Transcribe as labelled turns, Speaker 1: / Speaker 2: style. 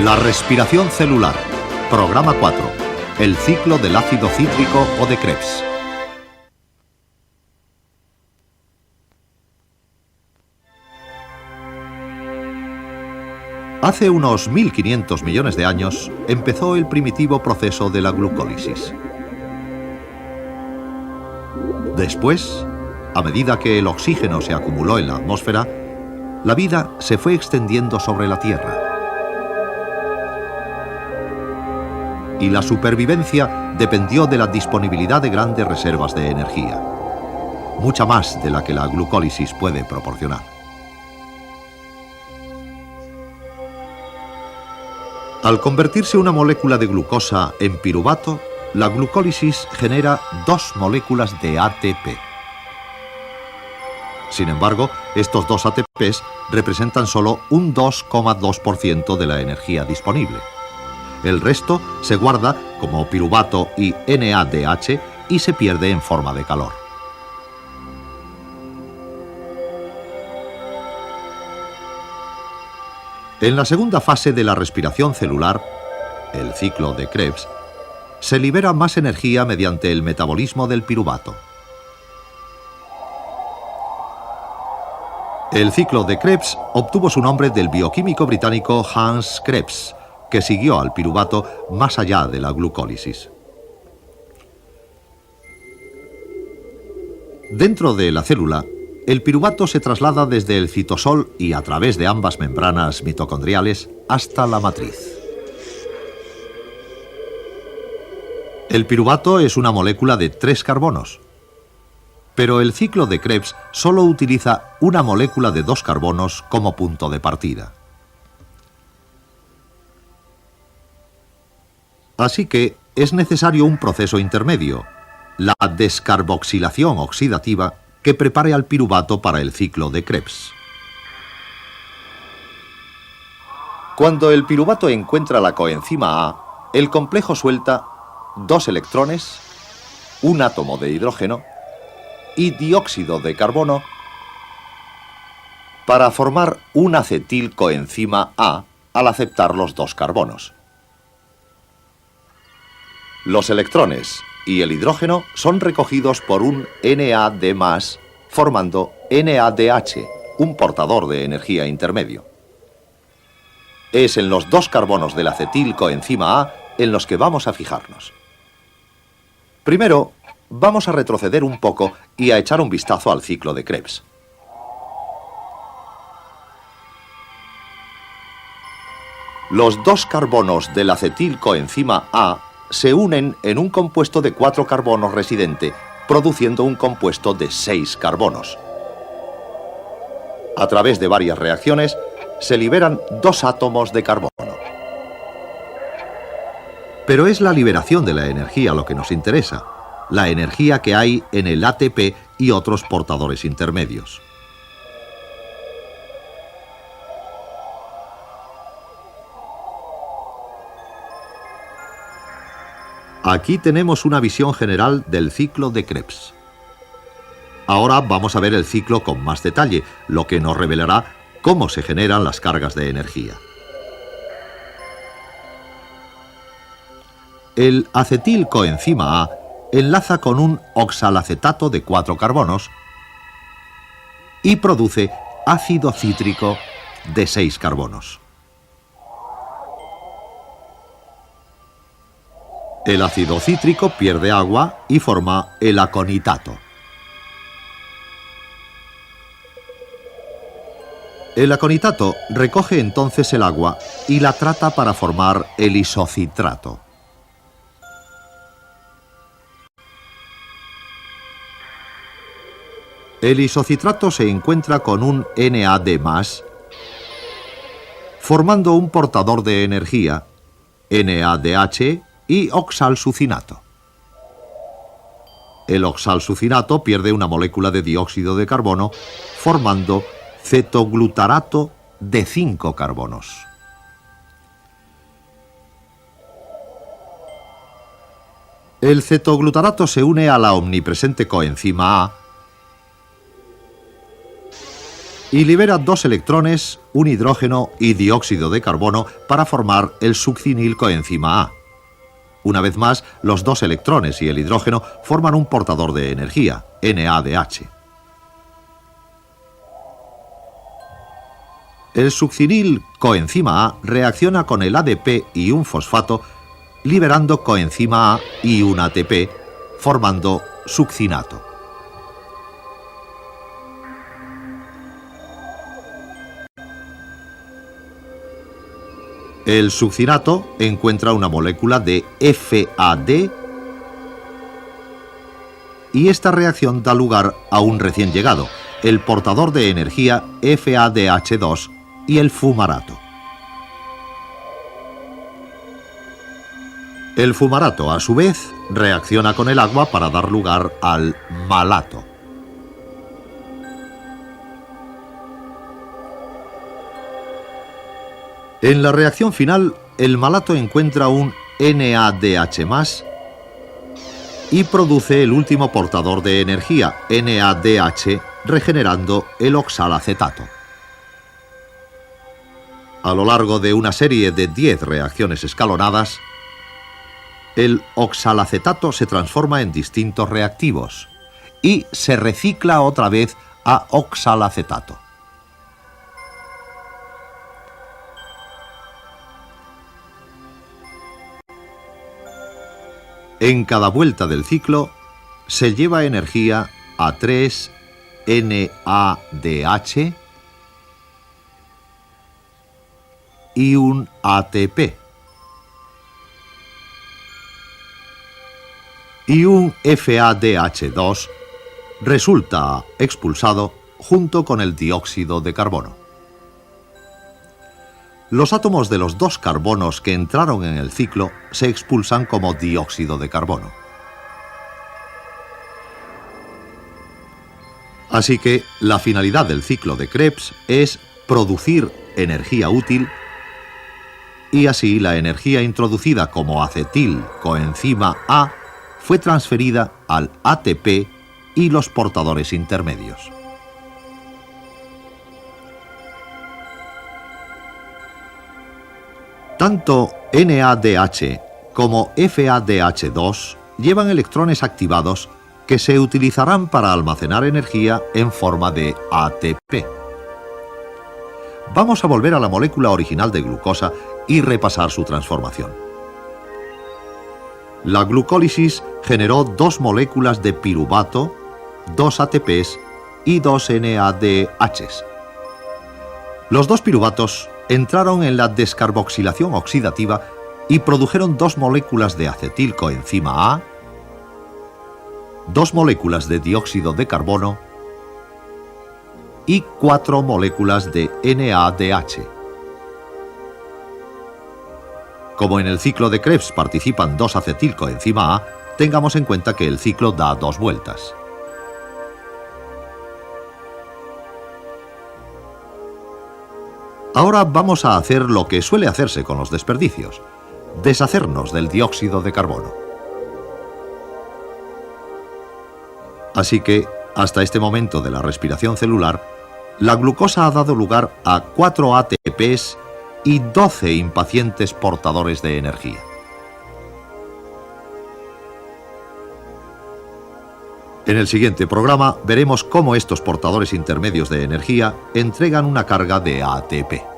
Speaker 1: La respiración celular. Programa 4. El ciclo del ácido cítrico o de Krebs. Hace unos 1500 millones de años empezó el primitivo proceso de la glucólisis. Después, a medida que el oxígeno se acumuló en la atmósfera, la vida se fue extendiendo sobre la Tierra. Y la supervivencia dependió de la disponibilidad de grandes reservas de energía, mucha más de la que la glucólisis puede proporcionar. Al convertirse una molécula de glucosa en piruvato, la glucólisis genera 2 moléculas de ATP. Sin embargo, estos 2 ATPs representan solo un 2,2% de la energía disponible. El resto se guarda como piruvato y NADH y se pierde en forma de calor. En la segunda fase de la respiración celular, el ciclo de Krebs, se libera más energía mediante el metabolismo del piruvato. El ciclo de Krebs obtuvo su nombre del bioquímico británico Hans Krebs, que siguió al piruvato más allá de la glucólisis. Dentro de la célula, el piruvato se traslada desde el citosol y a través de ambas membranas mitocondriales hasta la matriz. El piruvato es una molécula de 3 carbonos, pero el ciclo de Krebs solo utiliza una molécula de 2 carbonos como punto de partida. Así que es necesario un proceso intermedio, la descarboxilación oxidativa, que prepare al piruvato para el ciclo de Krebs. Cuando el piruvato encuentra la coenzima A, el complejo suelta 2 electrones, un átomo de hidrógeno y dióxido de carbono para formar un acetilcoenzima A al aceptar los 2 carbonos. Los electrones y el hidrógeno son recogidos por un NAD+, formando NADH, un portador de energía intermedio. Es en los 2 carbonos del acetilcoenzima A en los que vamos a fijarnos. Primero, vamos a retroceder un poco y a echar un vistazo al ciclo de Krebs. Los 2 carbonos del acetilcoenzima A se unen en un compuesto de 4 carbonos residente, produciendo un compuesto de 6 carbonos. A través de varias reacciones, se liberan 2 átomos de carbono. Pero es la liberación de la energía lo que nos interesa, la energía que hay en el ATP y otros portadores intermedios. Aquí tenemos una visión general del ciclo de Krebs. Ahora vamos a ver el ciclo con más detalle, lo que nos revelará cómo se generan las cargas de energía. El acetilcoenzima A enlaza con un oxalacetato de 4 carbonos y produce ácido cítrico de 6 carbonos. El ácido cítrico pierde agua y forma el aconitato. El aconitato recoge entonces el agua y la trata para formar el isocitrato. El isocitrato se encuentra con un NAD+, formando un portador de energía, NADH, y oxalsucinato. El oxalsucinato pierde una molécula de dióxido de carbono, formando cetoglutarato de 5 carbonos. El cetoglutarato se une a la omnipresente coenzima A y libera 2 electrones, un hidrógeno y dióxido de carbono para formar el succinilcoenzima A. Una vez más, los 2 electrones y el hidrógeno forman un portador de energía, NADH. El succinilcoenzima A reacciona con el ADP y un fosfato, liberando coenzima A y un ATP, formando succinato. El succinato encuentra una molécula de FAD y esta reacción da lugar a un recién llegado, el portador de energía FADH2 y el fumarato. El fumarato, a su vez, reacciona con el agua para dar lugar al malato. En la reacción final, el malato encuentra un NADH+, y produce el último portador de energía, NADH, regenerando el oxalacetato. A lo largo de una serie de 10 reacciones escalonadas, el oxalacetato se transforma en distintos reactivos y se recicla otra vez a oxalacetato. En cada vuelta del ciclo se lleva energía a 3 NADH y un ATP. Y un FADH2 resulta expulsado junto con el dióxido de carbono. Los átomos de los 2 carbonos que entraron en el ciclo se expulsan como dióxido de carbono. Así que la finalidad del ciclo de Krebs es producir energía útil y así la energía introducida como acetilcoenzima A fue transferida al ATP y los portadores intermedios. Tanto NADH como FADH2 llevan electrones activados que se utilizarán para almacenar energía en forma de ATP. Vamos a volver a la molécula original de glucosa y repasar su transformación. La glucólisis generó 2 moléculas de piruvato, 2 ATPs y 2 NADHs. Los 2 piruvatos entraron en la descarboxilación oxidativa y produjeron 2 moléculas de acetilcoenzima A, 2 moléculas de dióxido de carbono y 4 moléculas de NADH. Como en el ciclo de Krebs participan 2 acetilcoenzima A, tengamos en cuenta que el ciclo da 2 vueltas. Ahora vamos a hacer lo que suele hacerse con los desperdicios, deshacernos del dióxido de carbono. Así que, hasta este momento de la respiración celular, la glucosa ha dado lugar a 4 ATPs y 12 impacientes portadores de energía. En el siguiente programa veremos cómo estos portadores intermedios de energía entregan una carga de ATP.